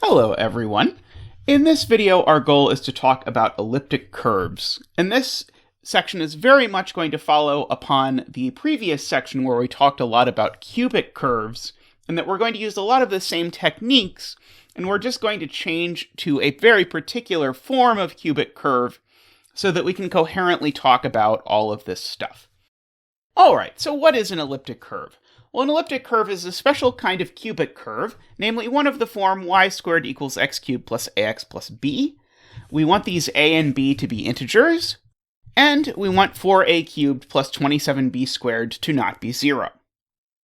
Hello everyone. In this video, our goal is to talk about elliptic curves. And this section is very much going to follow upon the previous section where we talked a lot about cubic curves, and that we're going to use a lot of the same techniques, and we're just going to change to a very particular form of cubic curve so that we can coherently talk about all of this stuff. Alright, so what is an elliptic curve? Well, an elliptic curve is a special kind of cubic curve, namely one of the form y squared equals x cubed plus ax plus b. We want these a and b to be integers, and we want 4a cubed plus 27b squared to not be 0.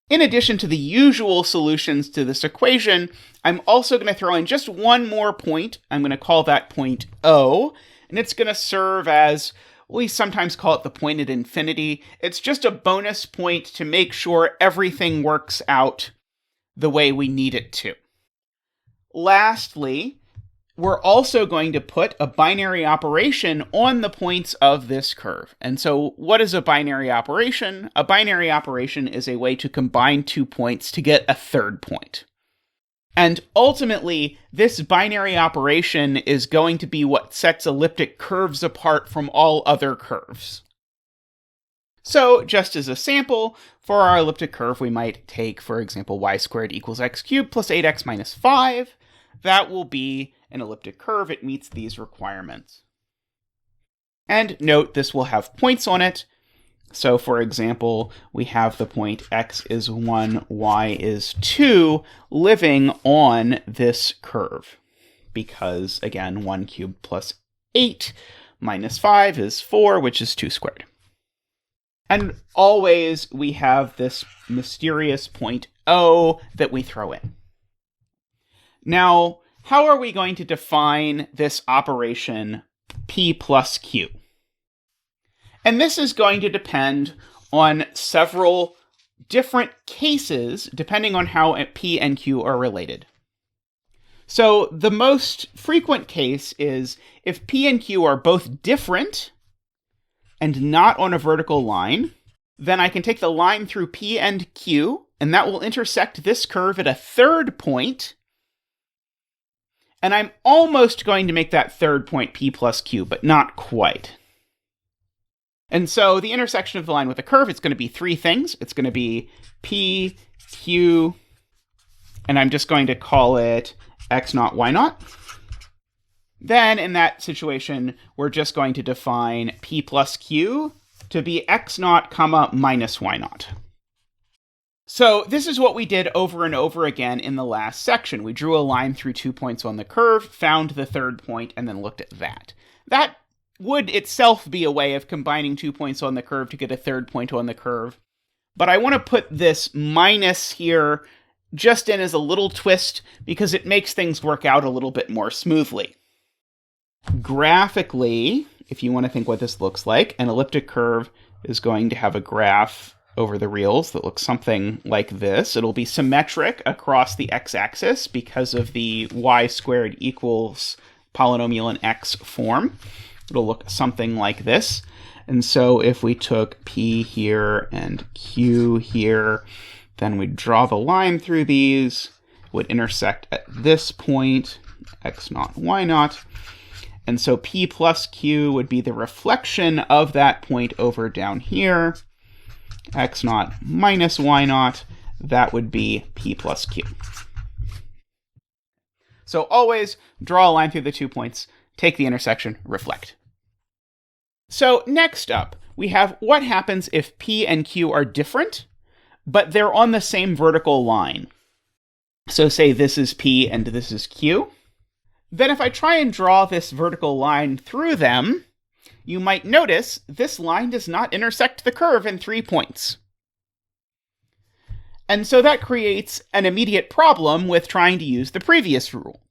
In addition to the usual solutions to this equation, I'm also going to throw in just one more point. I'm going to call that point O, and it's going to serve as, we sometimes call it the point at infinity. It's just a bonus point to make sure everything works out the way we need it to. Lastly, we're also going to put a binary operation on the points of this curve. And so what is a binary operation? A binary operation is a way to combine 2 points to get a third point. And ultimately, this binary operation is going to be what sets elliptic curves apart from all other curves. So, just as a sample, for our elliptic curve, we might take, for example, y squared equals x cubed plus 8x minus 5. That will be an elliptic curve. It meets these requirements. And note, this will have points on it. So, for example, we have the point x is 1, y is 2 living on this curve. Because, again, 1 cubed plus 8 minus 5 is 4, which is 2 squared. And always we have this mysterious point O that we throw in. Now, how are we going to define this operation P plus Q? And this is going to depend on several different cases, depending on how P and Q are related. So the most frequent case is if P and Q are both different and not on a vertical line, then I can take the line through P and Q, and that will intersect this curve at a third point. And I'm almost going to make that third point P plus Q, but not quite. And so the intersection of the line with the curve, it's going to be three things. It's going to be P, Q, and I'm just going to call it x naught, y naught. Then in that situation, we're just going to define P plus Q to be x naught, comma, minus y naught. So this is what we did over and over again in the last section. We drew a line through 2 points on the curve, found the third point, and then looked at that. That would itself be a way of combining 2 points on the curve to get a third point on the curve. But I want to put this minus here just in as a little twist because it makes things work out a little bit more smoothly. Graphically, if you want to think what this looks like, an elliptic curve is going to have a graph over the reals that looks something like this. It'll be symmetric across the x-axis because of the y squared equals polynomial in x form. It'll look something like this. And so if we took P here and Q here, then we'd draw the line through these, would intersect at this point, x naught, y naught. And so P plus Q would be the reflection of that point over down here. X naught minus y naught, that would be P plus Q. So always draw a line through the 2 points, take the intersection, reflect. So next up, we have what happens if P and Q are different, but they're on the same vertical line. So say this is P and this is Q. Then if I try and draw this vertical line through them, you might notice this line does not intersect the curve in 3 points. And so that creates an immediate problem with trying to use the previous rule.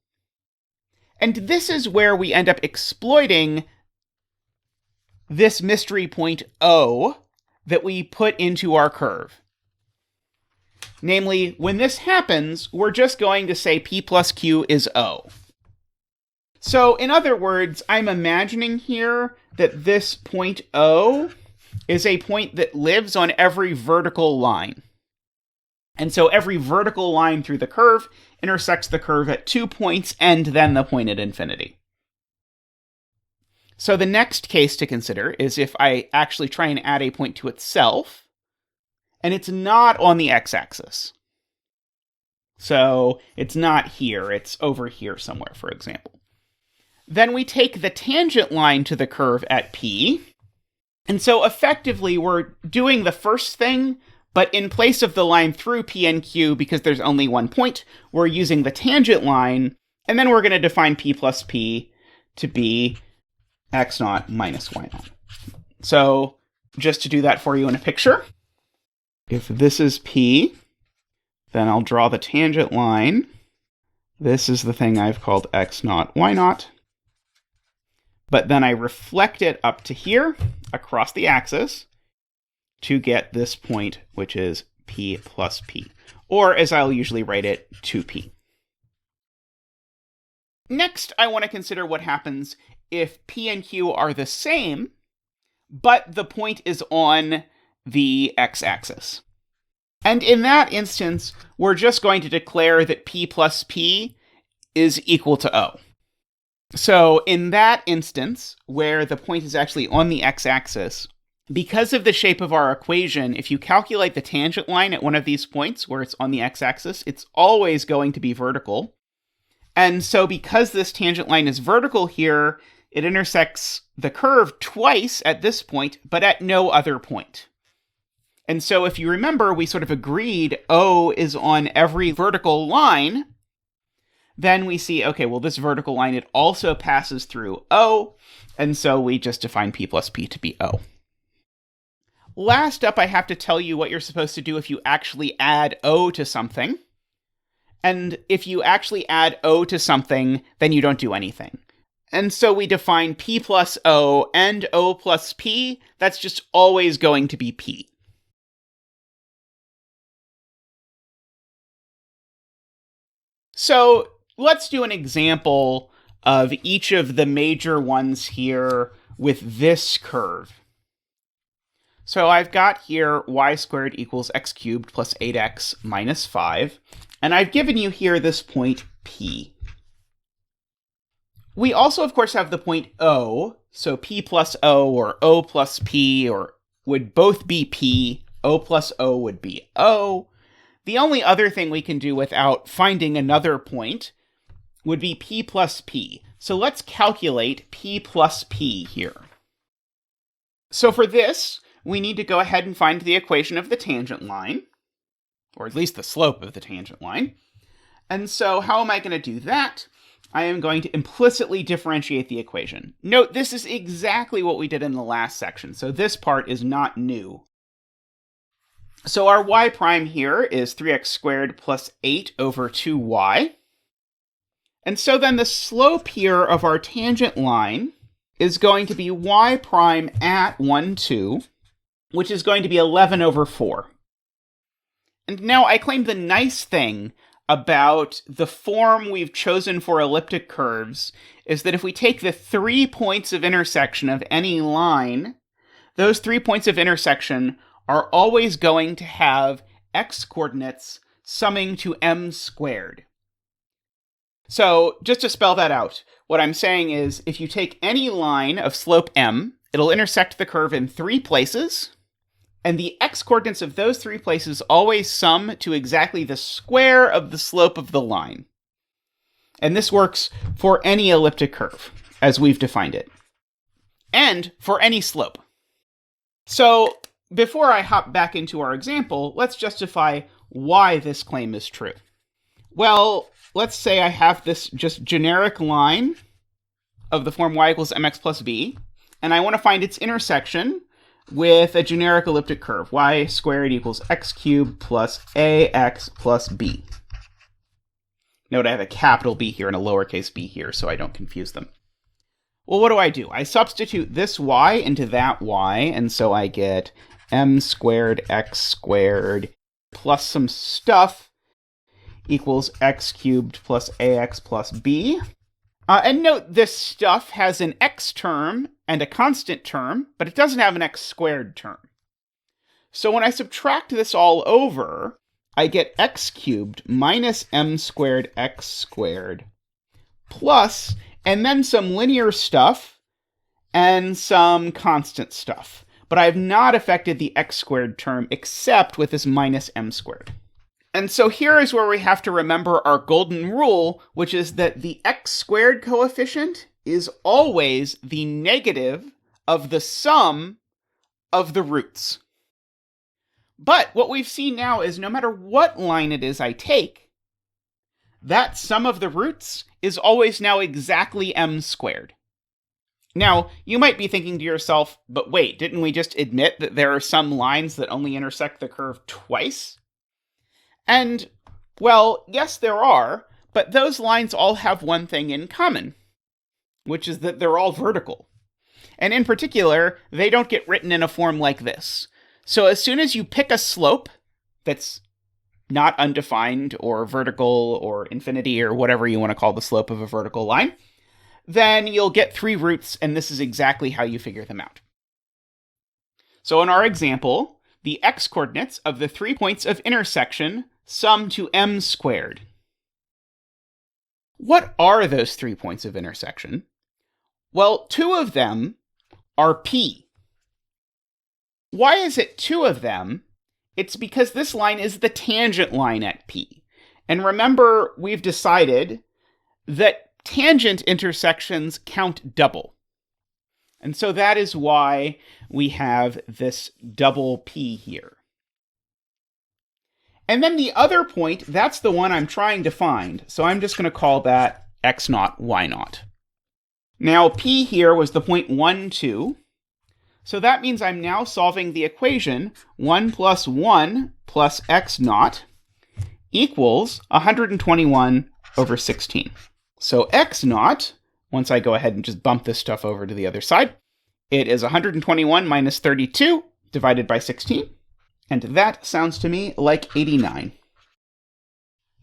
And this is where we end up exploiting this mystery point O that we put into our curve. Namely, when this happens, we're just going to say P plus Q is O. So, in other words, I'm imagining here that this point O is a point that lives on every vertical line. And so every vertical line through the curve intersects the curve at 2 points and then the point at infinity. So the next case to consider is if I actually try and add a point to itself, and it's not on the x-axis. So it's not here, it's over here somewhere, for example. Then we take the tangent line to the curve at P, and so effectively we're doing the first thing, but in place of the line through P and Q, because there's only one point, we're using the tangent line, and then we're going to define P plus P to be x naught minus y naught. So just to do that for you in a picture, if this is P, then I'll draw the tangent line. This is the thing I've called x naught, y naught. But then I reflect it up to here, across the axis, to get this point, which is P plus P. Or, as I'll usually write it, 2P. Next, I want to consider what happens if P and Q are the same, but the point is on the x-axis. And in that instance, we're just going to declare that P plus P is equal to O. So in that instance, where the point is actually on the x-axis, because of the shape of our equation, if you calculate the tangent line at one of these points where it's on the x-axis, it's always going to be vertical. And so because this tangent line is vertical here, it intersects the curve twice at this point, but at no other point. And so if you remember, we sort of agreed O is on every vertical line. Then we see, okay, well, this vertical line, it also passes through O, and so we just define P plus P to be O. Last up, I have to tell you what you're supposed to do if you actually add O to something. And if you actually add O to something, then you don't do anything. And so we define P plus O and O plus P. That's just always going to be P. So let's do an example of each of the major ones here with this curve. So I've got here y squared equals x cubed plus 8x minus 5, and I've given you here this point P. We also, of course, have the point O, so P plus O or O plus P or would both be P. O plus O would be O. The only other thing we can do without finding another point would be P plus P. So let's calculate P plus P here. So for this, we need to go ahead and find the equation of the tangent line, or at least the slope of the tangent line. And so how am I going to do that? I am going to implicitly differentiate the equation. Note, this is exactly what we did in the last section, so this part is not new. So our y prime here is 3x squared plus 8 over 2y. And so then the slope here of our tangent line is going to be y prime at 1, 2, which is going to be 11 over 4. And now I claim the nice thing about the form we've chosen for elliptic curves is that if we take the 3 points of intersection of any line, those 3 points of intersection are always going to have x-coordinates summing to m squared. So just to spell that out, what I'm saying is if you take any line of slope m, it'll intersect the curve in 3 places, and the x-coordinates of those 3 places always sum to exactly the square of the slope of the line. And this works for any elliptic curve, as we've defined it, and for any slope. So before I hop back into our example, let's justify why this claim is true. Well, let's say I have this just generic line of the form y equals mx plus b, and I want to find its intersection with a generic elliptic curve, y squared equals x cubed plus ax plus b. Note I have a capital B here and a lowercase b here, so I don't confuse them. Well, what do? I substitute this y into that y, and so I get m squared x squared plus some stuff equals x cubed plus ax plus b. And note this stuff has an x term and a constant term, but it doesn't have an x squared term. So when I subtract this all over, I get x cubed minus m squared x squared plus, and then some linear stuff and some constant stuff. But I've not affected the x squared term except with this minus m squared. And so here is where we have to remember our golden rule, which is that the x squared coefficient is always the negative of the sum of the roots. But what we've seen now is no matter what line it is I take, that sum of the roots is always now exactly m squared. Now, you might be thinking to yourself, but wait, didn't we just admit that there are some lines that only intersect the curve twice? And, well, yes, there are, but those lines all have one thing in common, which is that they're all vertical. And in particular, they don't get written in a form like this. So as soon as you pick a slope that's not undefined or vertical or infinity or whatever you want to call the slope of a vertical line, then you'll get 3 roots, and this is exactly how you figure them out. So in our example, the x-coordinates of the 3 points of intersection sum to m squared. What are those 3 points of intersection? Well, 2 of them are P. Why is it 2 of them? It's because this line is the tangent line at P. And remember, we've decided that tangent intersections count double. And so that is why we have this double P here. And then the other point, that's the one I'm trying to find. So I'm just going to call that x naught, y naught. Now, P here was the point 1, 2. So that means I'm now solving the equation 1 plus 1 plus x naught equals 121 over 16. So x naught, once I go ahead and just bump this stuff over to the other side, it is 121 minus 32 divided by 16. And that sounds to me like 89.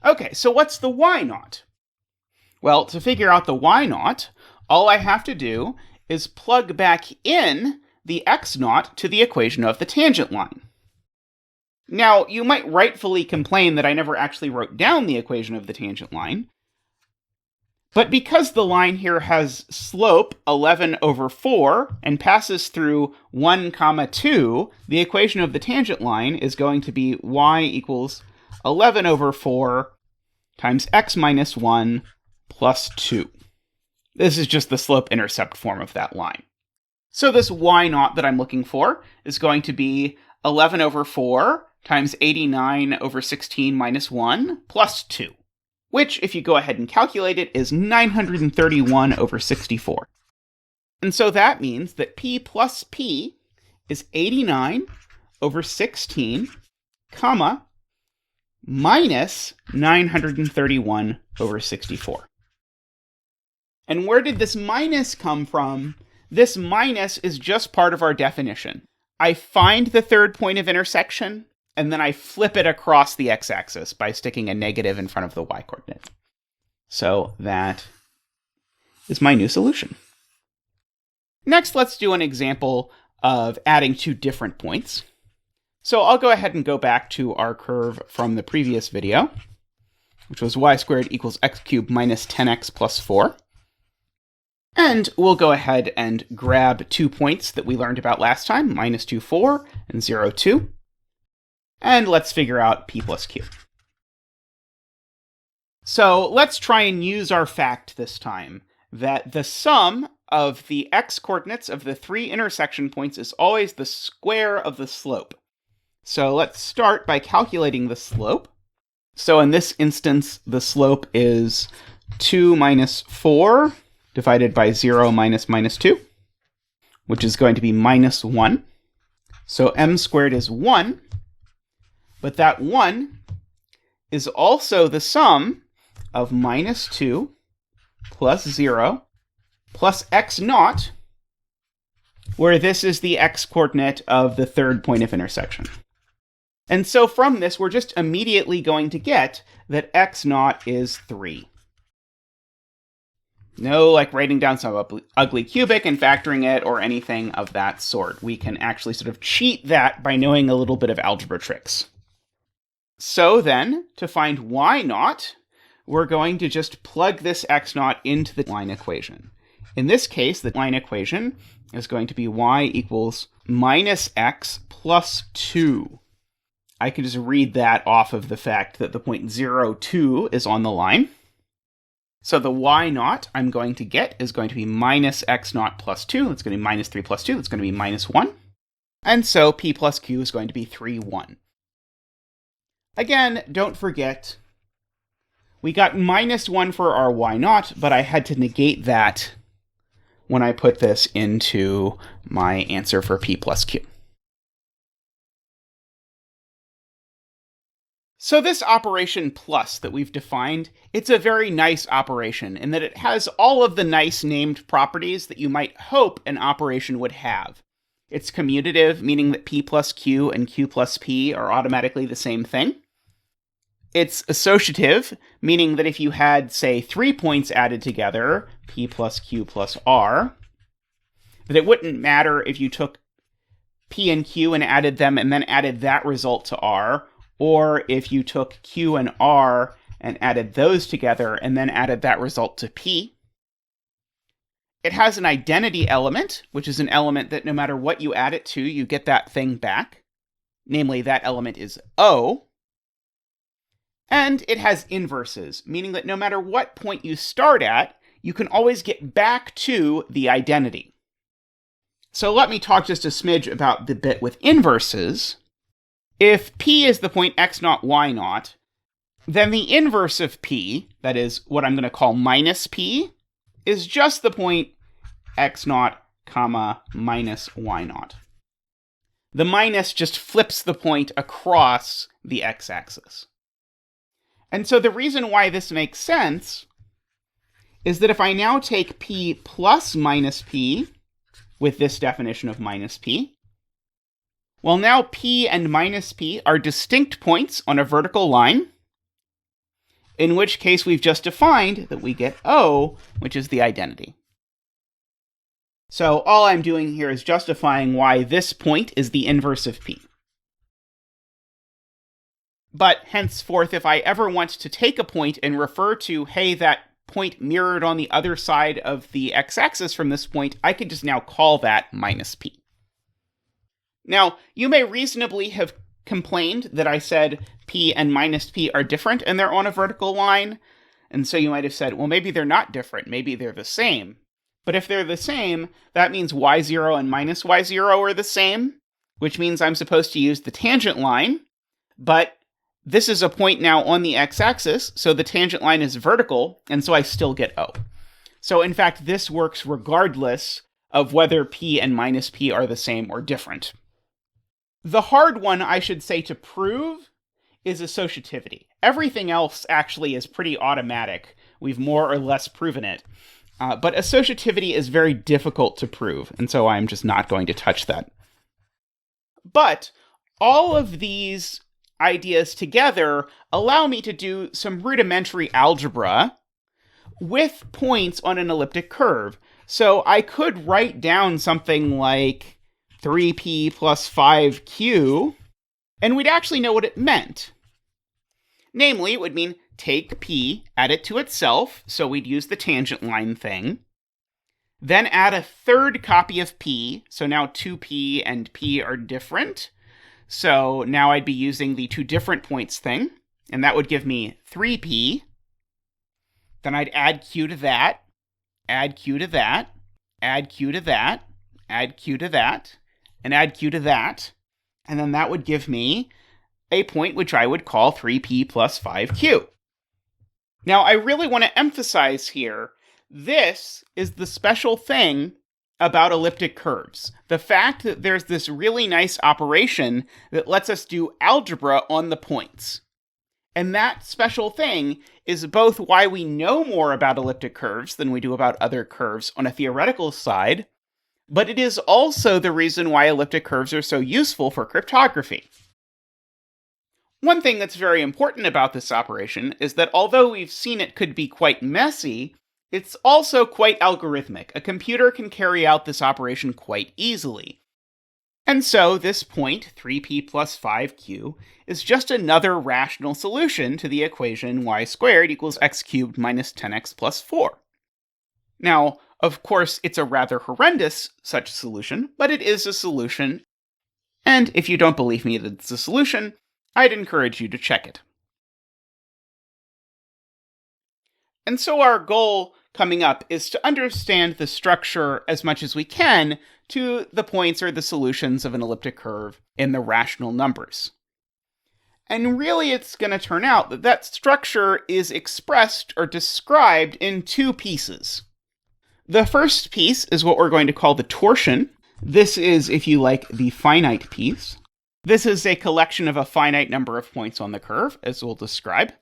Okay, so what's the y naught? Well, to figure out the y naught, all I have to do is plug back in the x naught to the equation of the tangent line. Now, you might rightfully complain that I never actually wrote down the equation of the tangent line, but because the line here has slope 11 over 4 and passes through 1, 2, the equation of the tangent line is going to be y equals 11 over 4 times x minus 1 plus 2. This is just the slope-intercept form of that line. So this y naught that I'm looking for is going to be 11 over 4 times 89 over 16 minus 1 plus 2. Which, if you go ahead and calculate it, is 931 over 64. And so that means that P plus P is 89 over 16, comma, minus 931 over 64. And where did this minus come from? This minus is just part of our definition. I find the third point of intersection, and then I flip it across the x-axis by sticking a negative in front of the y-coordinate. So that is my new solution. Next, let's do an example of adding 2 different points. So I'll go ahead and go back to our curve from the previous video, which was y squared equals x cubed minus 10x plus 4. And we'll go ahead and grab 2 points that we learned about last time, minus 2, 4, and 0, 2. And let's figure out p plus q. So let's try and use our fact this time, that the sum of the x-coordinates of the 3 intersection points is always the square of the slope. So let's start by calculating the slope. So in this instance, the slope is 2 minus 4 divided by 0 minus minus 2, which is going to be minus 1. So m squared is 1. But that 1 is also the sum of minus 2 plus 0 plus x naught, where this is the x-coordinate of the third point of intersection. And so from this, we're just immediately going to get that x naught is 3. No, like writing down some ugly cubic and factoring it or anything of that sort. We can actually sort of cheat that by knowing a little bit of algebra tricks. So then, to find y naught, we're going to just plug this x naught into the line equation. In this case, the line equation is going to be y equals minus x plus 2. I can just read that off of the fact that the point 0, 2 is on the line. So the y naught I'm going to get is going to be minus x naught plus 2. That's going to be minus 3 plus 2. That's going to be minus 1. And so p plus q is going to be 3, 1. Again, don't forget, we got minus 1 for our y naught, but I had to negate that when I put this into my answer for p plus q. So this operation plus that we've defined, it's a very nice operation in that it has all of the nice named properties that you might hope an operation would have. It's commutative, meaning that p plus q and q plus p are automatically the same thing. It's associative, meaning that if you had, say, 3 points added together, p plus q plus r, that it wouldn't matter if you took p and q and added them and then added that result to r, or if you took q and r and added those together and then added that result to p. It has an identity element, which is an element that no matter what you add it to, you get that thing back. Namely, that element is O. And it has inverses, meaning that no matter what point you start at, you can always get back to the identity. So let me talk just a smidge about the bit with inverses. If p is the point x naught, y naught, then the inverse of p, that is what I'm going to call minus p, is just the point x naught, comma, minus y naught. The minus just flips the point across the x-axis. And so the reason why this makes sense is that if I now take p plus minus p with this definition of minus p, well, now p and minus p are distinct points on a vertical line, in which case we've just defined that we get O, which is the identity. So all I'm doing here is justifying why this point is the inverse of p. But henceforth, if I ever want to take a point and refer to, hey, that point mirrored on the other side of the x-axis from this point, I could just now call that minus p. Now, you may reasonably have complained that I said p and minus p are different and they're on a vertical line, and so you might have said, well, maybe they're not different, maybe they're the same. But if they're the same, that means y0 and minus y0 are the same, which means I'm supposed to use the tangent line, but this is a point now on the x-axis, so the tangent line is vertical, and so I still get O. So in fact, this works regardless of whether p and minus p are the same or different. The hard one, I should say, to prove is associativity. Everything else actually is pretty automatic. We've more or less proven it. But associativity is very difficult to prove, and so I'm just not going to touch that. But all of these ideas together allow me to do some rudimentary algebra with points on an elliptic curve. So I could write down something like 3p plus 5q, and we'd actually know what it meant. Namely, it would mean take p, add it to itself, so we'd use the tangent line thing, then add a third copy of p, so now 2p and p are different, so now I'd be using the two different points thing, and that would give me 3p, then I'd add q to that, add q to that, add q to that, add q to that, and add q to that, and then that would give me a point which I would call 3p plus 5q. Now, I really want to emphasize here, this is the special thing about elliptic curves. The fact that there's this really nice operation that lets us do algebra on the points. And that special thing is both why we know more about elliptic curves than we do about other curves on a theoretical side, but it is also the reason why elliptic curves are so useful for cryptography. One thing that's very important about this operation is that although we've seen it could be quite messy, it's also quite algorithmic. A computer can carry out this operation quite easily. And so this point, 3p plus 5q, is just another rational solution to the equation y squared equals x cubed minus 10x plus 4. Now, of course, it's a rather horrendous such solution, but it is a solution. And if you don't believe me that it's a solution, I'd encourage you to check it. And so our goal coming up is to understand the structure as much as we can to the points or the solutions of an elliptic curve in the rational numbers. And really it's going to turn out that that structure is expressed or described in two pieces. The first piece is what we're going to call the torsion. This is, if you like, the finite piece. This is a collection of a finite number of points on the curve, as we'll describe.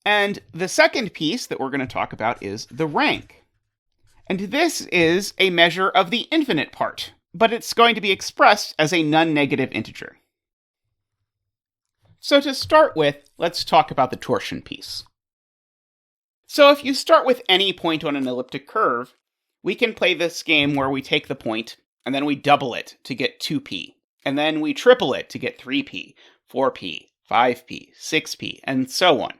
And the second piece that we're going to talk about is the rank. And this is a measure of the infinite part, but it's going to be expressed as a non-negative integer. So to start with, let's talk about the torsion piece. So if you start with any point on an elliptic curve, we can play this game where we take the point, and then we double it to get 2p, and then we triple it to get 3p, 4p, 5p, 6p, and so on.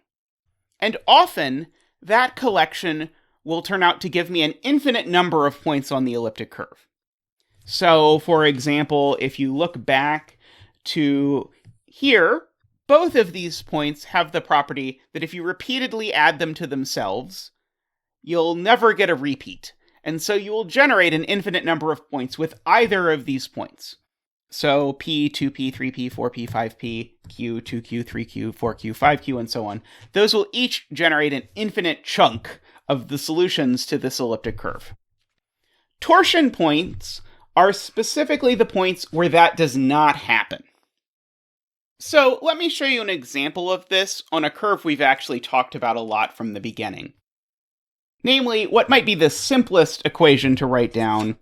And often, that collection will turn out to give me an infinite number of points on the elliptic curve. So, for example, if you look back to here, both of these points have the property that if you repeatedly add them to themselves, you'll never get a repeat. And so you will generate an infinite number of points with either of these points. So p, 2p, 3p, 4p, 5p, q, 2q, 3q, 4q, 5q, and so on. Those will each generate an infinite chunk of the solutions to this elliptic curve. Torsion points are specifically the points where that does not happen. So let me show you an example of this on a curve we've actually talked about a lot from the beginning. Namely, what might be the simplest equation to write down,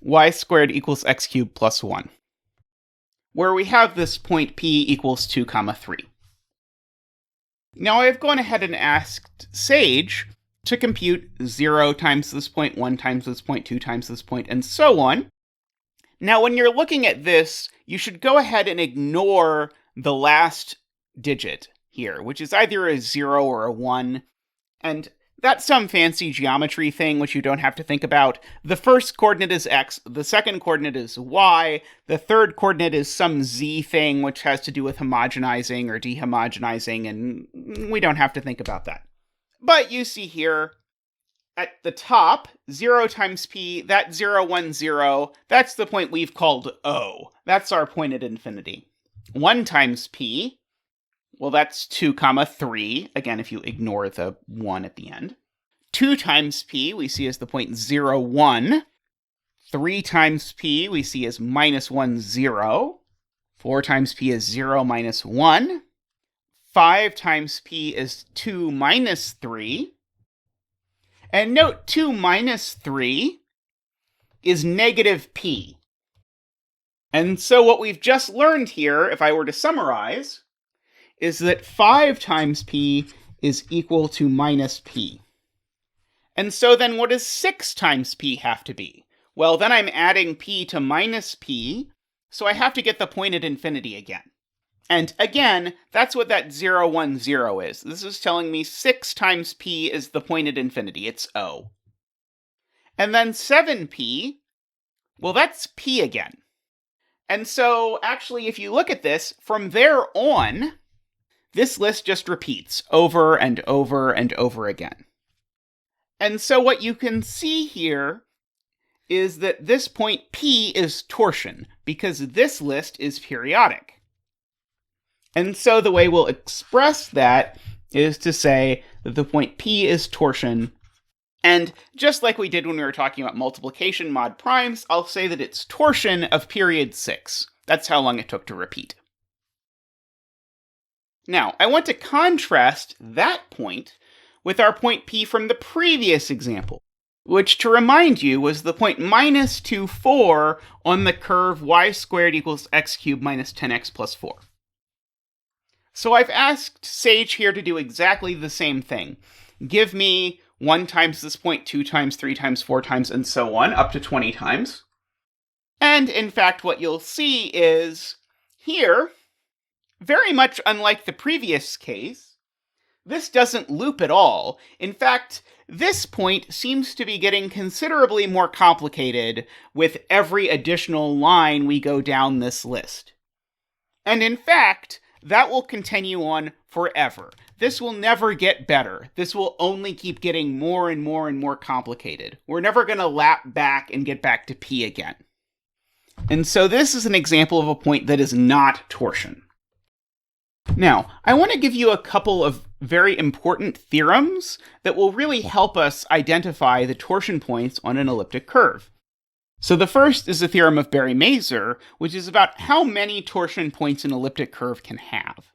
y squared equals x cubed plus 1, where we have this point p equals 2, 3. Now I've gone ahead and asked Sage to compute 0 times this point, 1 times this point, 2 times this point, and so on. Now when you're looking at this, you should go ahead and ignore the last digit here, which is either a 0 or a 1, and that's some fancy geometry thing which you don't have to think about. The first coordinate is x, the second coordinate is y, the third coordinate is some z thing which has to do with homogenizing or dehomogenizing, and we don't have to think about that. But you see here, at the top, 0 times p, that 0, 1, 0, that's the point we've called O. That's our point at infinity. 1 times p, well, that's 2, 3, again, if you ignore the 1 at the end. 2 times p we see as the point 0, 1. 3 times p we see as minus 1, 0. 4 times p is 0, minus 1. 5 times p is 2 minus 3. And note 2 minus 3 is negative p. And so what we've just learned here, if I were to summarize, is that 5 times p is equal to minus p. And so then what does 6 times p have to be? Well, then I'm adding p to minus p, so I have to get the point at infinity again. And again, that's what that 0, 1, 0 is. This is telling me 6 times p is the point at infinity. It's O. And then 7p, well, that's p again. And so, actually, if you look at this, from there on, this list just repeats over and over and over again. And so what you can see here is that this point P is torsion, because this list is periodic. And so the way we'll express that is to say that the point P is torsion. And just like we did when we were talking about multiplication mod primes, I'll say that it's torsion of period 6. That's how long it took to repeat. Now, I want to contrast that point with our point P from the previous example, which, to remind you, was the point minus 2, 4 on the curve y squared equals x cubed minus 10x plus 4. So I've asked Sage here to do exactly the same thing. Give me 1 times this point, 2 times, 3 times, 4 times, and so on, up to 20 times. And in fact, what you'll see is here, very much unlike the previous case, this doesn't loop at all. In fact, this point seems to be getting considerably more complicated with every additional line we go down this list. And in fact, that will continue on forever. This will never get better. This will only keep getting more and more and more complicated. We're never going to lap back and get back to P again. And so this is an example of a point that is not torsion. Now, I want to give you a couple of very important theorems that will really help us identify the torsion points on an elliptic curve. So the first is the theorem of Berry-Mazur, which is about how many torsion points an elliptic curve can have.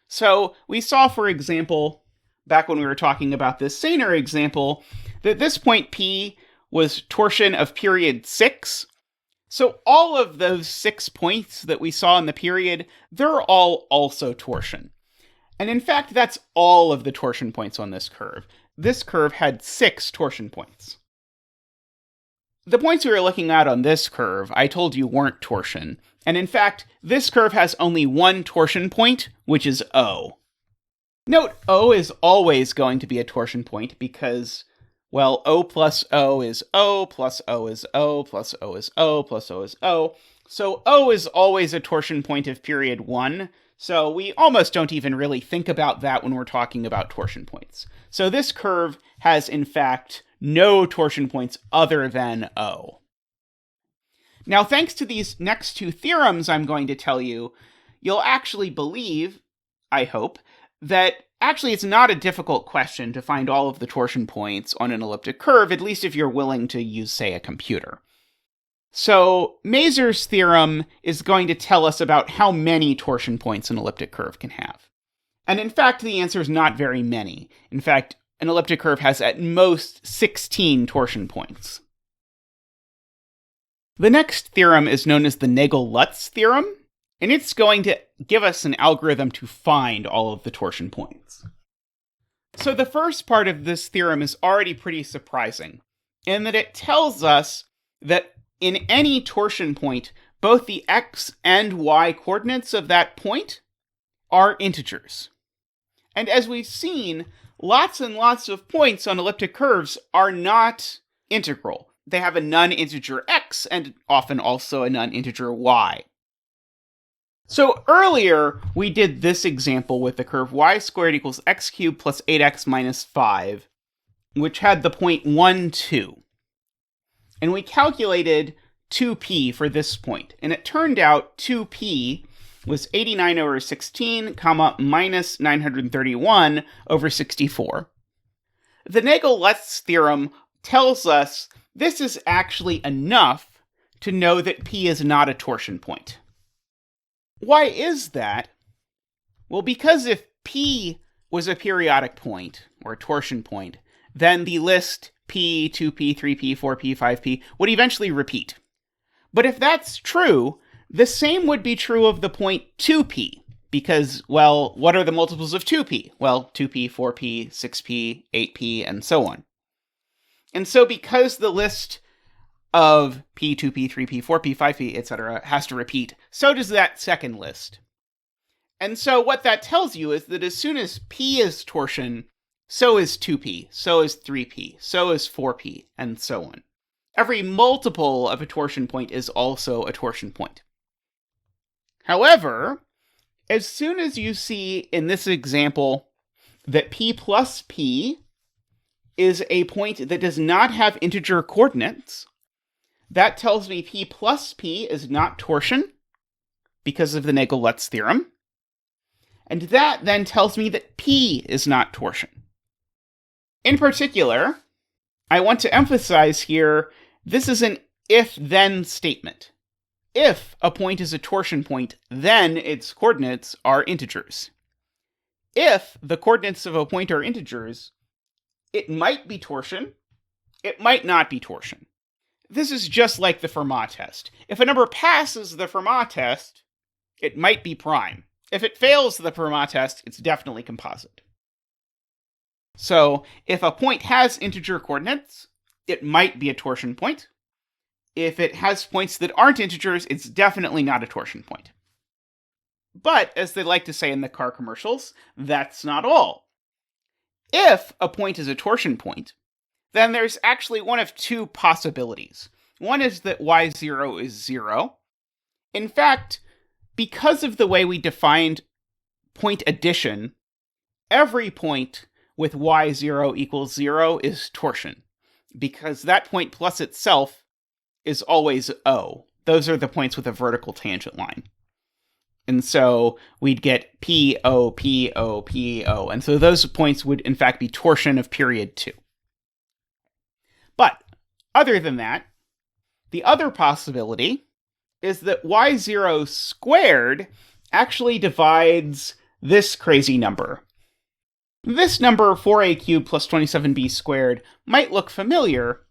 So we saw, for example, back when we were talking about this Sainer example, that this point P was torsion of period 6. So all of those 6 points that we saw in the period, they're all also torsion. And in fact, that's all of the torsion points on this curve. This curve had 6 torsion points. The points we were looking at on this curve, I told you weren't torsion. And in fact, this curve has only one torsion point, which is O. Note, O is always going to be a torsion point because, well, O plus O is O, plus O is O, plus O is O, plus O is O. So O is always a torsion point of period 1. So we almost don't even really think about that when we're talking about torsion points. So this curve has, in fact, no torsion points other than O. Now, thanks to these next 2 theorems I'm going to tell you, you'll actually believe, I hope, that actually it's not a difficult question to find all of the torsion points on an elliptic curve, at least if you're willing to use, say, a computer. So Mazur's theorem is going to tell us about how many torsion points an elliptic curve can have. And in fact, the answer is not very many. In fact, an elliptic curve has at most 16 torsion points. The next theorem is known as the Nagel-Lutz theorem, and it's going to give us an algorithm to find all of the torsion points. So the first part of this theorem is already pretty surprising, in that it tells us that in any torsion point, both the x and y coordinates of that point are integers. And as we've seen, lots and lots of points on elliptic curves are not integral. They have a non-integer x and often also a non-integer y. So earlier, we did this example with the curve y squared equals x cubed plus 8x minus 5, which had the point 1, 2. And we calculated 2p for this point. And it turned out 2p was 89 over 16, comma, minus 931 over 64. The Nagel-Lutz theorem tells us this is actually enough to know that P is not a torsion point. Why is that? Well, because if P was a periodic point, or a torsion point, then the list P, 2P, 3P, 4P, 5P would eventually repeat. But if that's true, the same would be true of the point 2P, because, well, what are the multiples of 2P? Well, 2P, 4P, 6P, 8P, and so on. And so because the list of P, 2P, 3P, 4P, 5P, etc. has to repeat, so does that second list. And so what that tells you is that as soon as P is torsion, so is 2P, so is 3P, so is 4P, and so on. Every multiple of a torsion point is also a torsion point. However, as soon as you see in this example that P plus P is a point that does not have integer coordinates, that tells me P plus P is not torsion because of the Nagel-Lutz theorem. And that then tells me that P is not torsion. In particular, I want to emphasize here, this is an if-then statement. If a point is a torsion point, then its coordinates are integers. If the coordinates of a point are integers, it might be torsion, it might not be torsion. This is just like the Fermat test. If a number passes the Fermat test, it might be prime. If it fails the Fermat test, it's definitely composite. So, if a point has integer coordinates, it might be a torsion point. if it has points that aren't integers, it's definitely not a torsion point. But, as they like to say in the car commercials, that's not all. If a point is a torsion point, then there's actually one of two possibilities. One is that y0 is 0. In fact, because of the way we defined point addition, every point with y0 equals 0 is torsion, because that point plus itself is always O. Those are the points with a vertical tangent line. And so we'd get P, O, P, O, P, O. And so those points would, in fact, be torsion of period 2. But other than that, the other possibility is that y0 squared actually divides this crazy number. This number, 4a cubed plus 27b squared, might look familiar,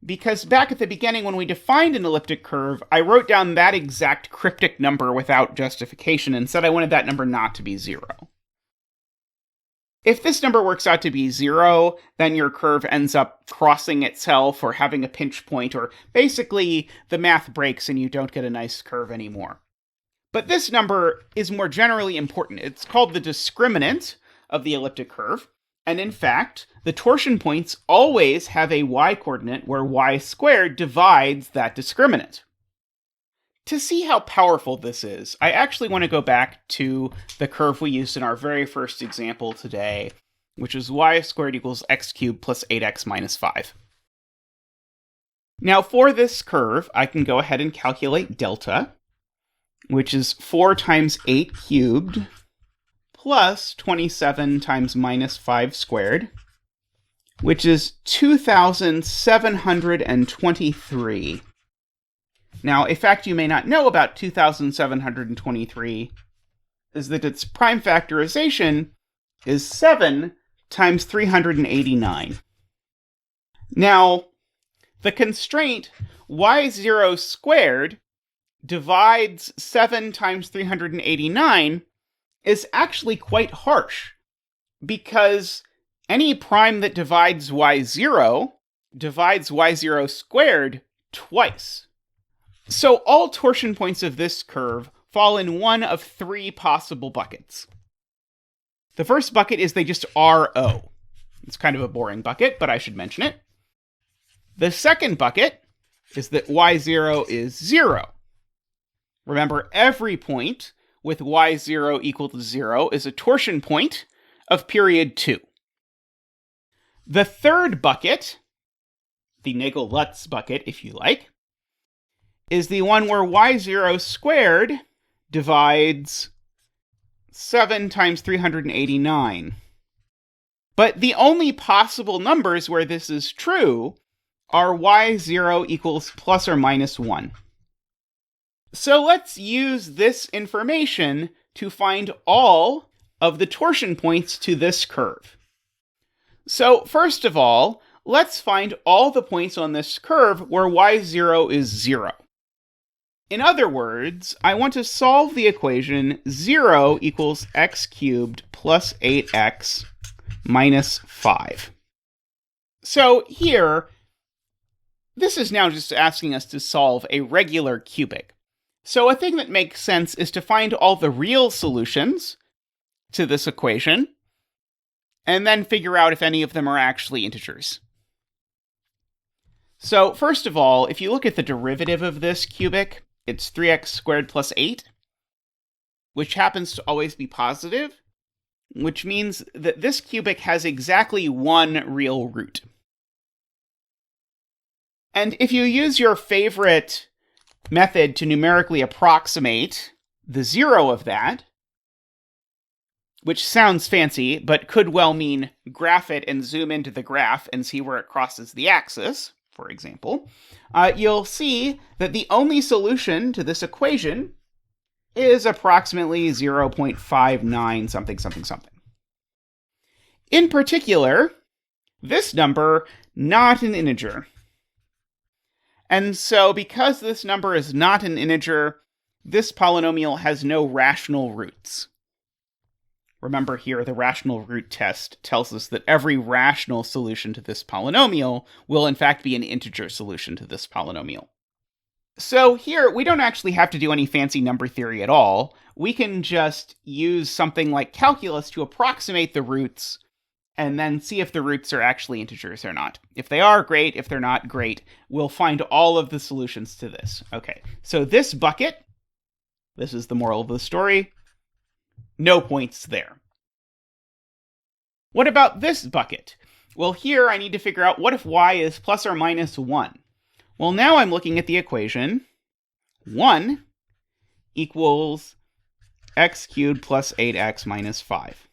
because back at the beginning when we defined an elliptic curve, I wrote down that exact cryptic number without justification and said I wanted that number not to be 0. If this number works out to be 0, then your curve ends up crossing itself or having a pinch point, or basically the math breaks and you don't get a nice curve anymore. But this number is more generally important. It's called the discriminant of the elliptic curve, and in fact, the torsion points always have a y-coordinate where y squared divides that discriminant. To see how powerful this is, I actually want to go back to the curve we used in our very first example today, which is y squared equals x cubed plus 8x minus 5. Now for this curve, I can go ahead and calculate delta, which is 4 times 8 cubed plus 27 times minus 5 squared, which is 2,723. Now, a fact you may not know about 2,723 is that its prime factorization is 7 times 389. Now, the constraint y0 squared divides 7 times 389 is actually quite harsh, because any prime that divides y0 divides y0 squared twice. So all torsion points of this curve fall in one of 3 possible buckets. The first bucket is they just are O. It's kind of a boring bucket, but I should mention it. The second bucket is that y0 is 0. Remember, every point with y0 equal to 0 is a torsion point of period 2. The third bucket, the Nagel-Lutz bucket, if you like, is the one where y0 squared divides 7 times 389. But the only possible numbers where this is true are y0 equals plus or minus 1. So let's use this information to find all of the torsion points to this curve. So first of all, let's find all the points on this curve where y0 is 0. In other words, I want to solve the equation 0 equals x cubed plus 8x minus 5. So here, this is now just asking us to solve a regular cubic. So a thing that makes sense is to find all the real solutions to this equation, and then figure out if any of them are actually integers. So first of all, if you look at the derivative of this cubic, it's 3x squared plus 8, which happens to always be positive, which means that this cubic has exactly one real root. And if you use your favorite method to numerically approximate the 0 of that, which sounds fancy, but could well mean graph it and zoom into the graph and see where it crosses the axis, for example, you'll see that the only solution to this equation is approximately 0.59 something something something. In particular, this number, not an integer. And so because this number is not an integer, this polynomial has no rational roots. Remember here, the rational root test tells us that every rational solution to this polynomial will in fact be an integer solution to this polynomial. So here, we don't actually have to do any fancy number theory at all. We can just use something like calculus to approximate the roots and then see if the roots are actually integers or not. If they are, great. If they're not, great. We'll find all of the solutions to this. Okay, so this bucket, this is the moral of the story, no points there. What about this bucket? Well, here I need to figure out what if y is plus or minus 1. Well, now I'm looking at the equation. 1 equals x cubed plus 8x minus 5.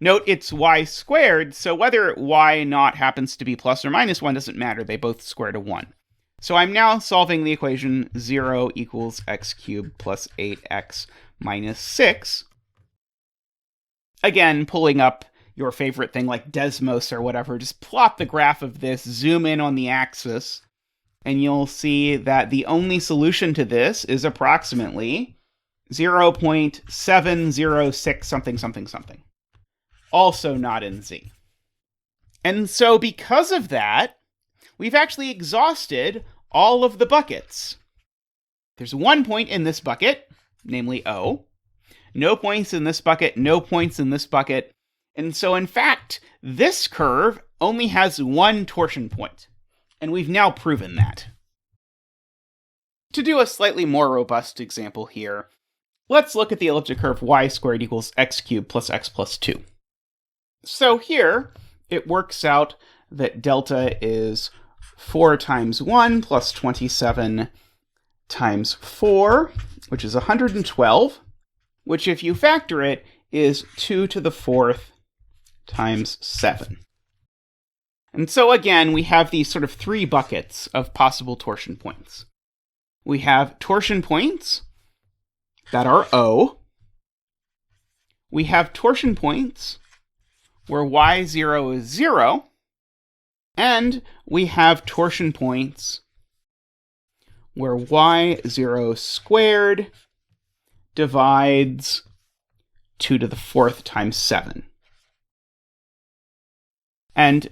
Note it's y squared, so whether y naught happens to be plus or minus 1 doesn't matter. They both square to 1. So I'm now solving the equation 0 equals x cubed plus 8x minus 6. Again, pulling up your favorite thing like Desmos or whatever, just plot the graph of this, zoom in on the axis, and you'll see that the only solution to this is approximately 0.706 something something something. Also not in Z. And so because of that, we've actually exhausted all of the buckets. There's 1 point in this bucket, namely O. No points in this bucket, no points in this bucket. And so, in fact, this curve only has one torsion point, and we've now proven that. To do a slightly more robust example here, let's look at the elliptic curve y squared equals x cubed plus x plus 2. So here, it works out that delta is 4 times 1 plus 27 times 4, which is 112, which if you factor it, is 2 to the 4th times 7. And so again, we have these sort of three buckets of possible torsion points. We have torsion points that are O. We have torsion points where y0 is 0. And we have torsion points where y0 squared divides 2 to the 4th times 7. And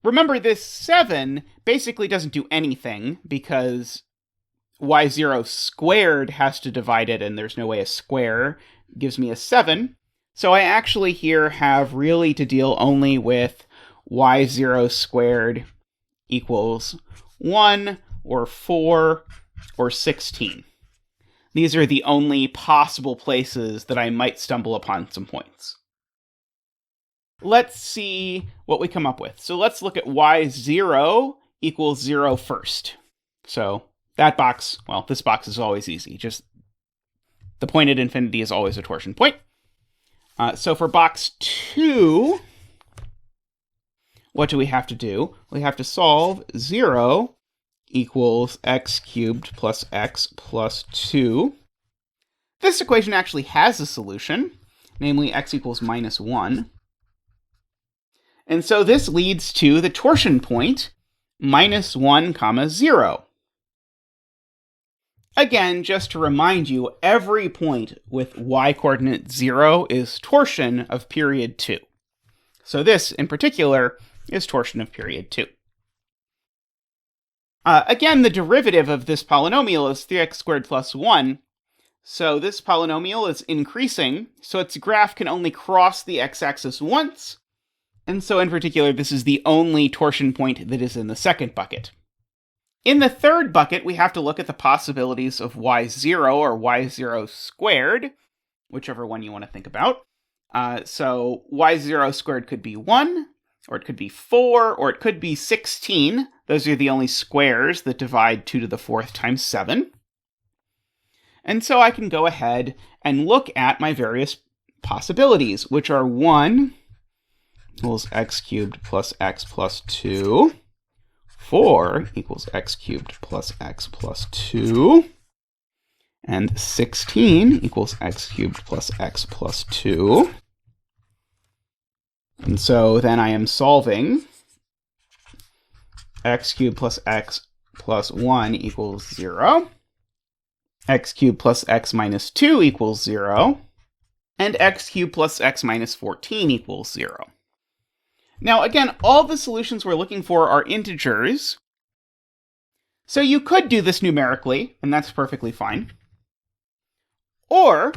remember, this 7 basically doesn't do anything because y0 squared has to divide it, and there's no way a square gives me a 7. So I actually here have really to deal only with y0 squared equals 1 or 4 or 16. These are the only possible places that I might stumble upon some points. Let's see what we come up with. So let's look at y0 equals 0 first. So that box, well, this box is always easy. Just the point at infinity is always a torsion point. So for box 2, what do we have to do? We have to solve 0 equals x cubed plus x plus 2. This equation actually has a solution, namely x equals minus 1. And so this leads to the torsion point, minus 1 comma 0. Again, just to remind you, every point with y-coordinate 0 is torsion of period 2. So this, in particular, is torsion of period 2. Again, the derivative of this polynomial is 3x squared plus 1. So this polynomial is increasing, so its graph can only cross the x-axis once. And so in particular, this is the only torsion point that is in the second bucket. In the third bucket, we have to look at the possibilities of y0 or y0 squared, whichever one you want to think about. So y0 squared could be 1, or it could be 4, or it could be 16. Those are the only squares that divide 2 to the 4th times 7. And so I can go ahead and look at my various possibilities, which are 1 equals x cubed plus x plus 2. 4 equals x cubed plus x plus 2. And 16 equals x cubed plus x plus 2. And so then I am solving x cubed plus x plus 1 equals 0. X cubed plus x minus 2 equals 0. and x cubed plus x minus 14 equals 0. Now, again, all the solutions we're looking for are integers, so you could do this numerically, and that's perfectly fine. Or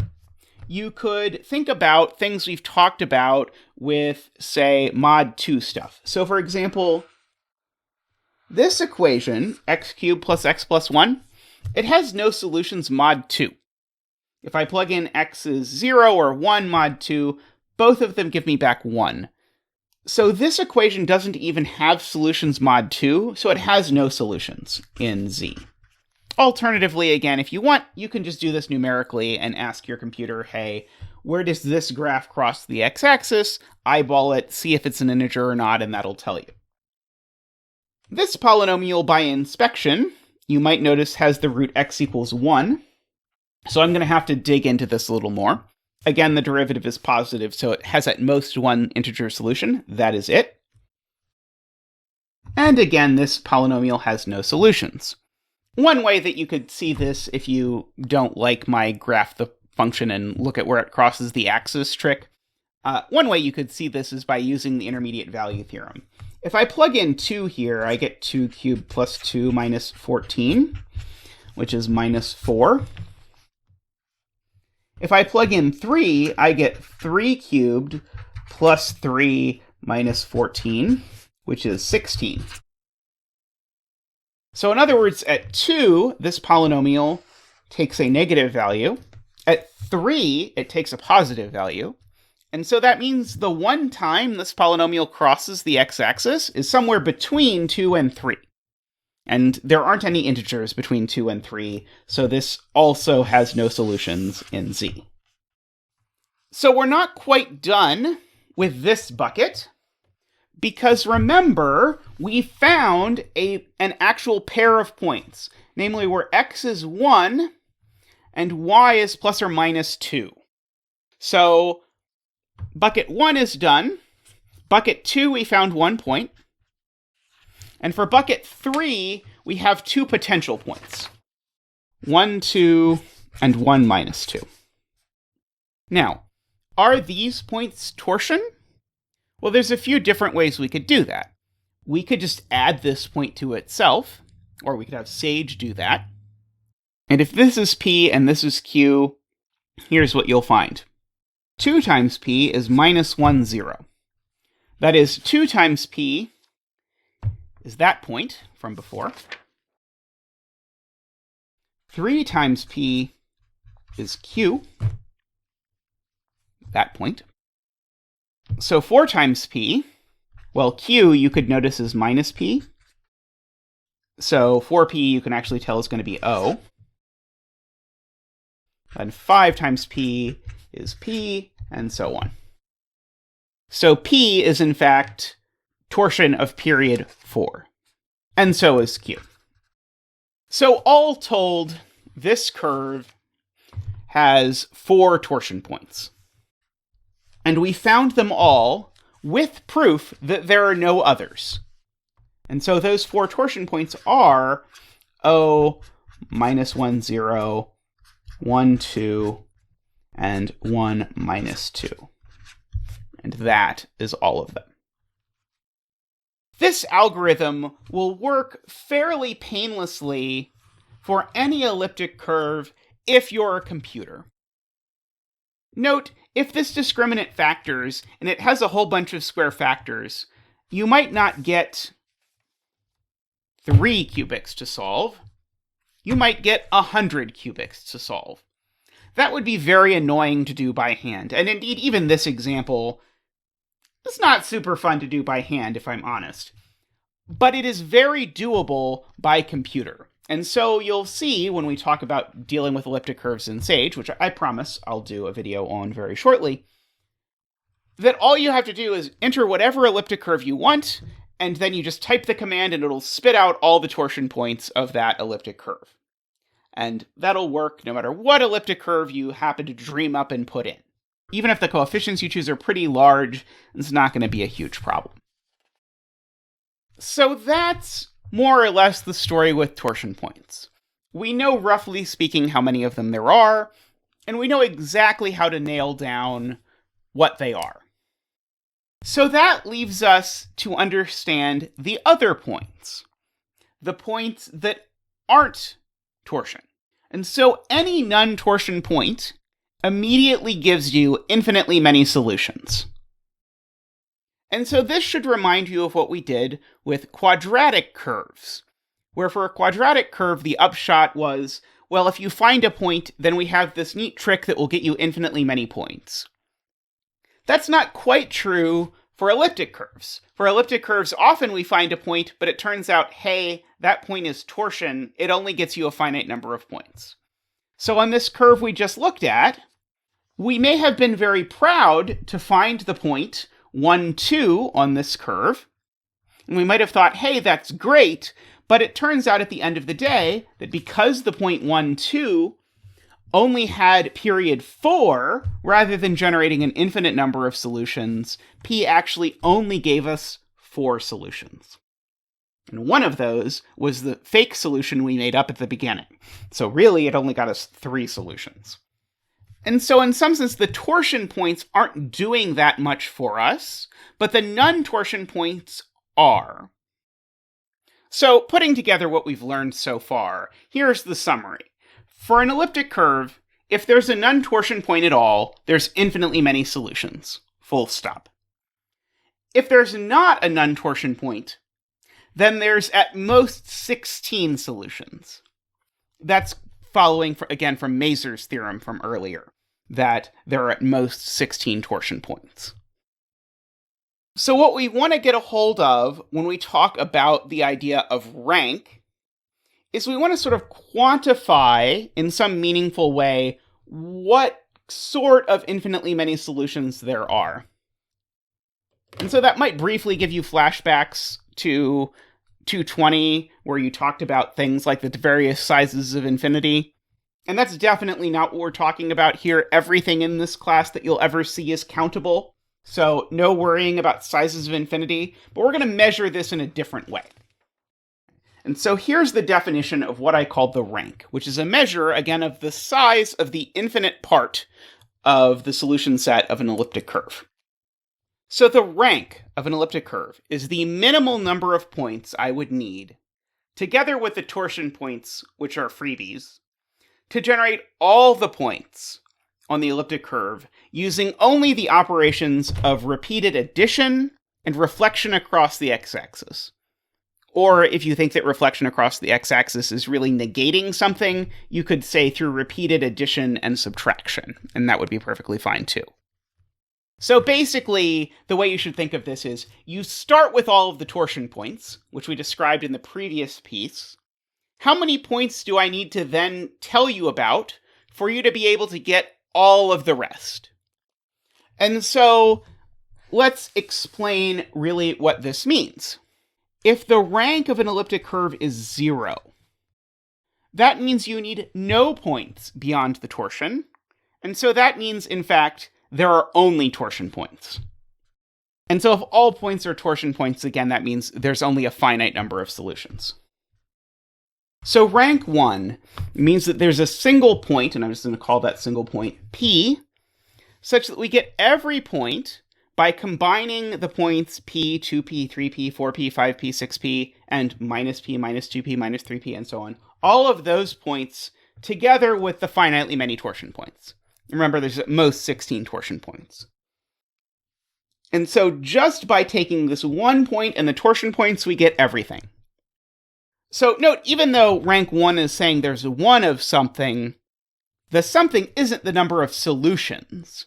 you could think about things we've talked about with, say, mod 2 stuff. So, for example, this equation, x cubed plus x plus 1, it has no solutions mod 2. If I plug in x is 0 or 1 mod 2, both of them give me back 1. So this equation doesn't even have solutions mod 2, so it has no solutions in Z. Alternatively, again, if you want, you can just do this numerically and ask your computer, hey, where does this graph cross the x-axis? Eyeball it, see if it's an integer or not, and that'll tell you. This polynomial by inspection, you might notice, has the root x equals 1. So I'm going to have to dig into this a little more. Again, the derivative is positive, so it has at most one integer solution. That is it. And again, this polynomial has no solutions. One way that you could see this if you don't like my graph the function and look at where it crosses the axis trick, one way you could see this is by using the intermediate value theorem. If I plug in 2 here, I get 2 cubed plus 2 minus 14, which is minus 4. If I plug in 3, I get 3 cubed plus 3 minus 14, which is 16. So in other words, at 2, this polynomial takes a negative value. At 3, it takes a positive value. And so that means the one time this polynomial crosses the x-axis is somewhere between 2 and 3. And there aren't any integers between 2 and 3, so this also has no solutions in Z. So we're not quite done with this bucket, because remember, we found an actual pair of points, namely where x is 1 and y is plus or minus 2. So bucket 1 is done. Bucket 2, we found 1 point. And for bucket 3, we have 2 potential points. 1, 2, and 1 minus 2. Now, are these points torsion? Well, there's a few different ways we could do that. We could just add this point to itself, or we could have Sage do that. And if this is P and this is Q, here's what you'll find. 2 times P is minus 1, 0. That is, 2 times P is that point from before. 3 times P is Q, that point. So 4 times P, well, Q you could notice is minus P. So 4P you can actually tell is going to be O. And 5 times P is P, and so on. So P is in fact torsion of period 4. And so is Q. So all told, this curve has 4 torsion points. And we found them all with proof that there are no others. And so those 4 torsion points are O, minus 1, 0, 1, 2, and 1, minus 2. And that is all of them. This algorithm will work fairly painlessly for any elliptic curve if you're a computer. Note, if this discriminant factors, and it has a whole bunch of square factors, you might not get 3 cubics to solve. You might get 100 cubics to solve. That would be very annoying to do by hand, and indeed even this example is not super fun to do by hand, if I'm honest. But it is very doable by computer. And so you'll see when we talk about dealing with elliptic curves in Sage, which I promise I'll do a video on very shortly, that all you have to do is enter whatever elliptic curve you want, and then you just type the command and it'll spit out all the torsion points of that elliptic curve. And that'll work no matter what elliptic curve you happen to dream up and put in. Even if the coefficients you choose are pretty large, it's not going to be a huge problem. So that's more or less the story with torsion points. We know, roughly speaking, how many of them there are. and we know exactly how to nail down what they are. So that leaves us to understand the other points, the points that aren't torsion. And so any non-torsion point immediately gives you infinitely many solutions. And so this should remind you of what we did with quadratic curves, where for a quadratic curve, the upshot was, well, if you find a point, then we have this neat trick that will get you infinitely many points. That's not quite true for elliptic curves. For elliptic curves, often we find a point, but it turns out, hey, that point is torsion. It only gets you a finite number of points. So on this curve we just looked at, we may have been very proud to find the point 1, 2 on this curve. And we might have thought, hey, that's great. But it turns out at the end of the day that because the point 1, 2 only had period 4, rather than generating an infinite number of solutions, P actually only gave us 4 solutions. And one of those was the fake solution we made up at the beginning. So really, it only got us 3 solutions. And so in some sense, the torsion points aren't doing that much for us, but the non-torsion points are. So putting together what we've learned so far, here's the summary. For an elliptic curve, if there's a non-torsion point at all, there's infinitely many solutions. Full stop. If there's not a non-torsion point, then there's at most 16 solutions. That's following, again, from Mazur's theorem from earlier, that there are at most 16 torsion points. So what we want to get a hold of when we talk about the idea of rank is we want to sort of quantify in some meaningful way what sort of infinitely many solutions there are. And so that might briefly give you flashbacks to 220, where you talked about things like the various sizes of infinity. And that's definitely not what we're talking about here. Everything in this class that you'll ever see is countable. So no worrying about sizes of infinity, but we're going to measure this in a different way. And so here's the definition of what I call the rank, which is a measure, again, of the size of the infinite part of the solution set of an elliptic curve. So the rank of an elliptic curve is the minimal number of points I would need, together with the torsion points, which are freebies, to generate all the points on the elliptic curve using only the operations of repeated addition and reflection across the x-axis. Or if you think that reflection across the x-axis is really negating something, you could say through repeated addition and subtraction, and that would be perfectly fine too. So basically, the way you should think of this is you start with all of the torsion points, which we described in the previous piece. How many points do I need to then tell you about for you to be able to get all of the rest? And so let's explain really what this means. If the rank of an elliptic curve is 0, that means you need no points beyond the torsion. And so that means, in fact, there are only torsion points. And so if all points are torsion points, again, that means there's only a finite number of solutions. So rank 1 means that there's a single point, and I'm just going to call that single point P, such that we get every point by combining the points P, 2P, 3P, 4P, 5P, 6P, and minus P, minus 2P, minus 3P, and so on. All of those points together with the finitely many torsion points. Remember, there's at most 16 torsion points. And so just by taking this one point and the torsion points, we get everything. So note, even though rank 1 is saying there's 1 of something, the something isn't the number of solutions,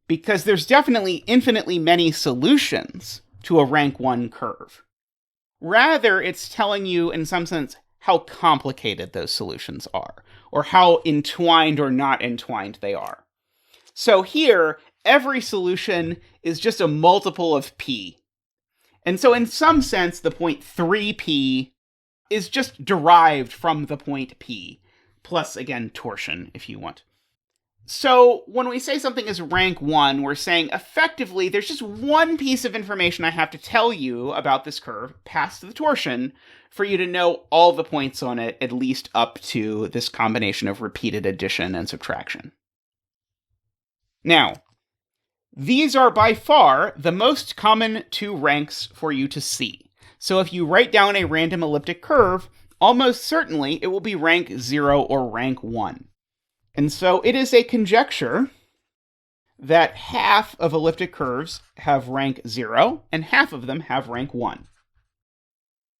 because there's definitely infinitely many solutions to a rank 1 curve. Rather, it's telling you, in some sense, how complicated those solutions are, or how entwined or not entwined they are. So here, every solution is just a multiple of P. And so in some sense, the point 3P is just derived from the point P, plus, again, torsion, if you want. So when we say something is rank 1, we're saying effectively there's just one piece of information I have to tell you about this curve past the torsion for you to know all the points on it, at least up to this combination of repeated addition and subtraction. Now, these are by far the most common two ranks for you to see. So if you write down a random elliptic curve, almost certainly it will be rank 0 or rank 1. And so it is a conjecture that half of elliptic curves have rank 0 and half of them have rank 1.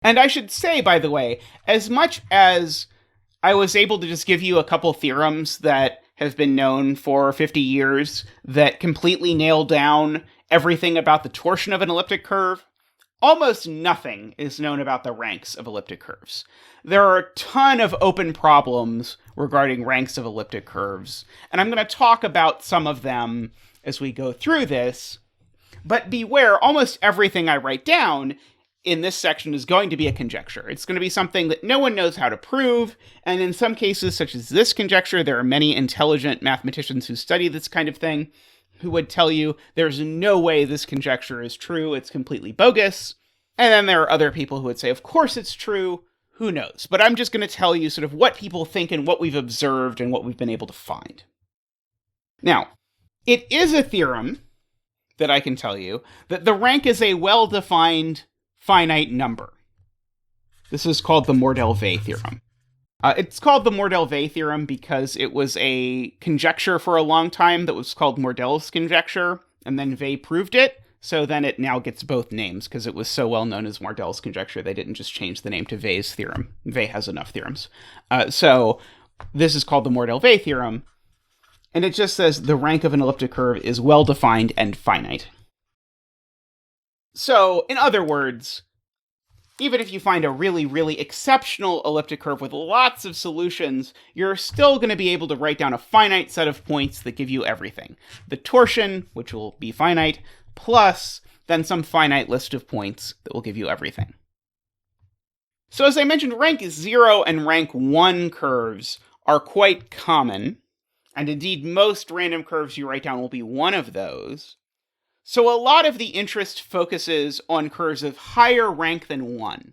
And I should say, by the way, as much as I was able to just give you a couple theorems that have been known for 50 years that completely nail down everything about the torsion of an elliptic curve, almost nothing is known about the ranks of elliptic curves. There are a ton of open problems regarding ranks of elliptic curves, and I'm going to talk about some of them as we go through this. But beware, almost everything I write down in this section is going to be a conjecture. It's going to be something that no one knows how to prove, and in some cases, such as this conjecture, there are many intelligent mathematicians who study this kind of thing who would tell you there's no way this conjecture is true, it's completely bogus. And then there are other people who would say, of course it's true, who knows? But I'm just going to tell you sort of what people think and what we've observed and what we've been able to find. Now, it is a theorem that I can tell you that the rank is a well-defined finite number. This is called the Mordell-Weil theorem. It's called the Mordell-Weil theorem because it was a conjecture for a long time that was called Mordell's conjecture, and then Weil proved it, so then it now gets both names because it was so well known as Mordell's conjecture, they didn't just change the name to Weil's theorem. Weil has enough theorems. So this is called the Mordell-Weil theorem, and it just says the rank of an elliptic curve is well-defined and finite. So, in other words, even if you find a really, really exceptional elliptic curve with lots of solutions, you're still going to be able to write down a finite set of points that give you everything. The torsion, which will be finite, plus then some finite list of points that will give you everything. So as I mentioned, rank 0 and rank 1 curves are quite common, and indeed most random curves you write down will be one of those. So a lot of the interest focuses on curves of higher rank than 1.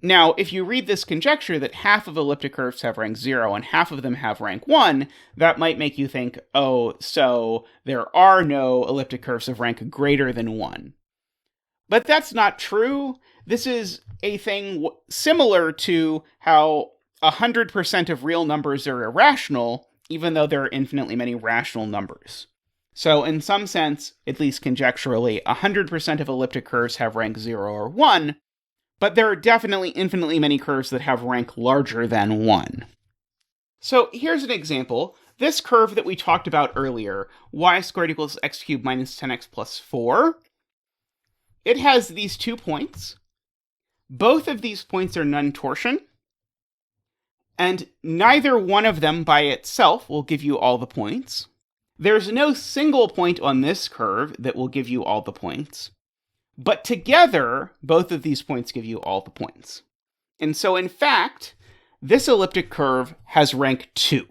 Now, if you read this conjecture that half of elliptic curves have rank 0 and half of them have rank 1, that might make you think, oh, so there are no elliptic curves of rank greater than 1. But that's not true. This is a thing similar to how 100% of real numbers are irrational, even though there are infinitely many rational numbers. So in some sense, at least conjecturally, 100% of elliptic curves have rank 0 or 1, but there are definitely infinitely many curves that have rank larger than 1. So here's an example. This curve that we talked about earlier, y squared equals x cubed minus 10x plus 4, it has these 2 points. Both of these points are non-torsion, and neither one of them by itself will give you all the points. There's no single point on this curve that will give you all the points, but together, both of these points give you all the points. And so, in fact, this elliptic curve has rank 2.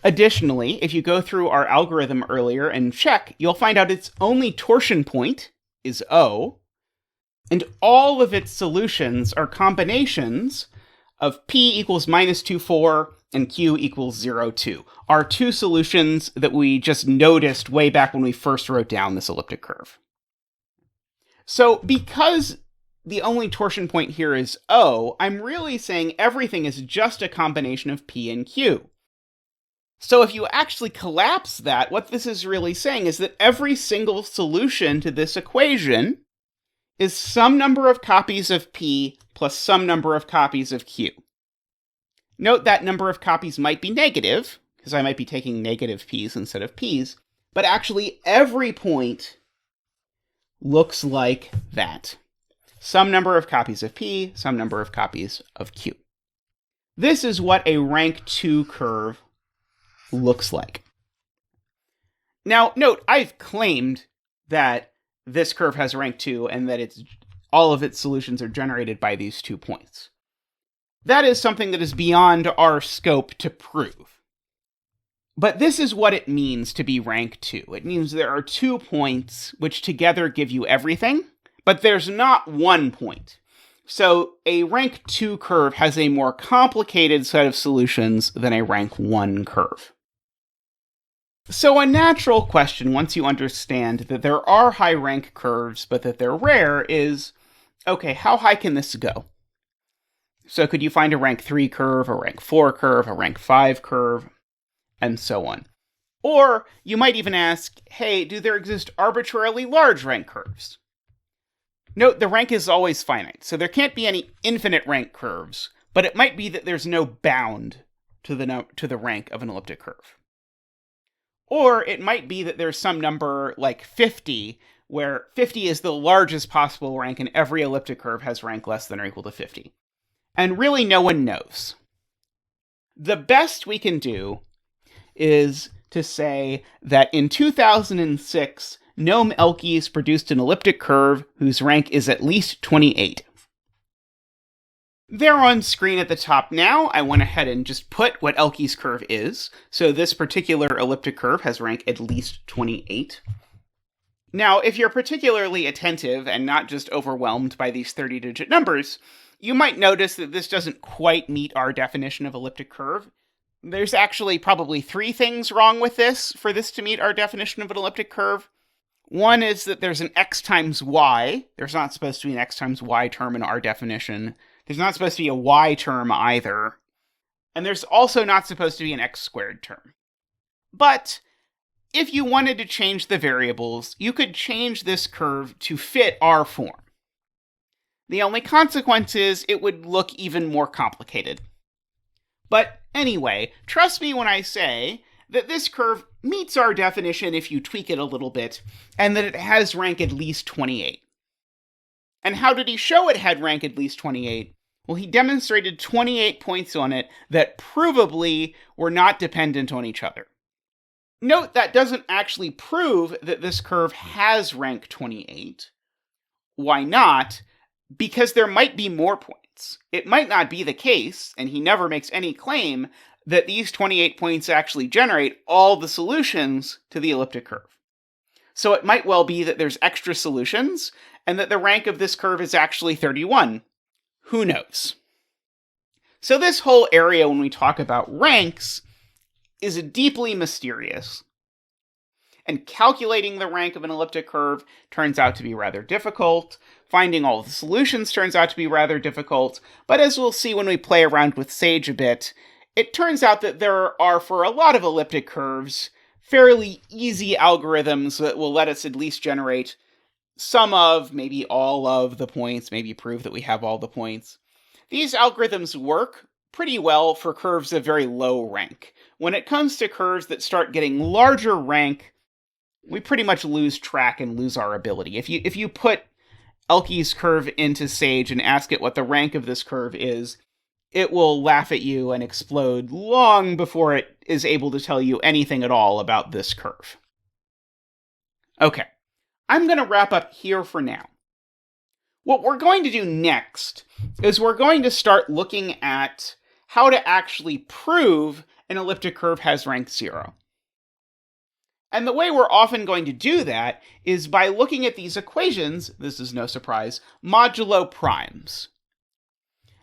Additionally, if you go through our algorithm earlier and check, you'll find out its only torsion point is O, and all of its solutions are combinations of p equals minus 2, 4, and q equals 0, 2, are two solutions that we just noticed way back when we first wrote down this elliptic curve. So because the only torsion point here is O, I'm really saying everything is just a combination of p and q. So if you actually collapse that, what this is really saying is that every single solution to this equation is some number of copies of p plus some number of copies of q. Note that number of copies might be negative, because I might be taking negative p's instead of p's, but actually every point looks like that. Some number of copies of p, some number of copies of q. This is what a rank 2 curve looks like. Now, note, I've claimed that this curve has rank 2 and that all of its solutions are generated by these 2 points. That is something that is beyond our scope to prove. But this is what it means to be rank 2. It means there are 2 points which together give you everything, but there's not 1 point. So a rank 2 curve has a more complicated set of solutions than a rank 1 curve. So a natural question, once you understand that there are high rank curves, but that they're rare, is, okay, how high can this go? So could you find a rank 3 curve, a rank 4 curve, a rank 5 curve, and so on? Or you might even ask, hey, do there exist arbitrarily large rank curves? Note, the rank is always finite, so there can't be any infinite rank curves, but it might be that there's no bound to the rank of an elliptic curve. Or it might be that there's some number like 50, where 50 is the largest possible rank and every elliptic curve has rank less than or equal to 50. And really no one knows. The best we can do is to say that in 2006, Noam Elkies produced an elliptic curve whose rank is at least 28. There on screen at the top now, I went ahead and just put what Elkies' curve is. So this particular elliptic curve has rank at least 28. Now, if you're particularly attentive and not just overwhelmed by these 30-digit numbers, you might notice that this doesn't quite meet our definition of elliptic curve. There's actually probably 3 things wrong with this for this to meet our definition of an elliptic curve. One is that there's an x times y. There's not supposed to be an x times y term in our definition. There's not supposed to be a y term either. And there's also not supposed to be an x squared term. But if you wanted to change the variables, you could change this curve to fit our form. The only consequence is it would look even more complicated. But anyway, trust me when I say that this curve meets our definition if you tweak it a little bit, and that it has rank at least 28. And how did he show it had rank at least 28? Well, he demonstrated 28 points on it that provably were not dependent on each other. Note that doesn't actually prove that this curve has rank 28. Why not? Because there might be more points. It might not be the case, and he never makes any claim, that these 28 points actually generate all the solutions to the elliptic curve. So it might well be that there's extra solutions, and that the rank of this curve is actually 31. Who knows? So this whole area, when we talk about ranks, is deeply mysterious. And calculating the rank of an elliptic curve turns out to be rather difficult. Finding all the solutions turns out to be rather difficult. But as we'll see when we play around with Sage a bit, it turns out that there are, for a lot of elliptic curves, fairly easy algorithms that will let us at least generate some of, maybe all of the points, maybe prove that we have all the points. These algorithms work pretty well for curves of very low rank. When it comes to curves that start getting larger rank, we pretty much lose track and lose our ability. If you put Elkies' curve into Sage and ask it what the rank of this curve is, it will laugh at you and explode long before it is able to tell you anything at all about this curve. Okay, I'm going to wrap up here for now. What we're going to do next is we're going to start looking at how to actually prove an elliptic curve has rank 0. And the way we're often going to do that is by looking at these equations, this is no surprise, modulo primes.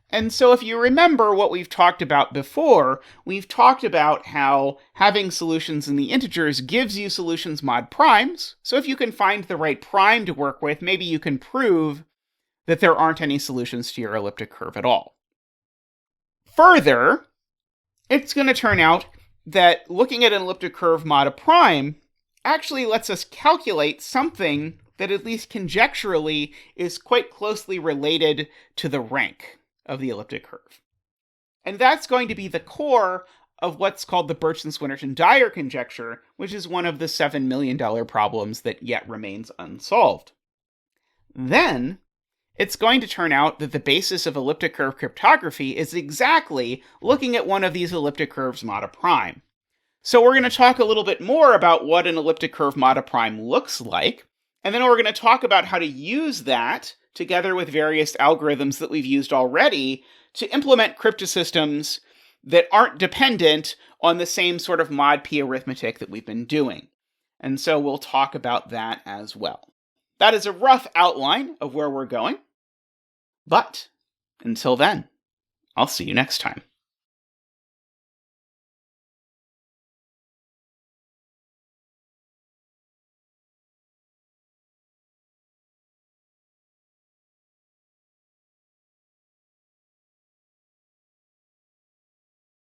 And so if you remember what we've talked about before, we've talked about how having solutions in the integers gives you solutions mod primes. So if you can find the right prime to work with, maybe you can prove that there aren't any solutions to your elliptic curve at all. Further, it's going to turn out that looking at an elliptic curve mod a prime actually lets us calculate something that at least conjecturally is quite closely related to the rank of the elliptic curve. And that's going to be the core of what's called the Birchson-Swinnerton-Dyer conjecture, which is one of the $7 million problems that yet remains unsolved. Then, it's going to turn out that the basis of elliptic curve cryptography is exactly looking at one of these elliptic curves mod a prime. So we're going to talk a little bit more about what an elliptic curve mod a prime looks like, and then we're going to talk about how to use that together with various algorithms that we've used already to implement cryptosystems that aren't dependent on the same sort of mod p arithmetic that we've been doing. And so we'll talk about that as well. That is a rough outline of where we're going. But until then, I'll see you next time.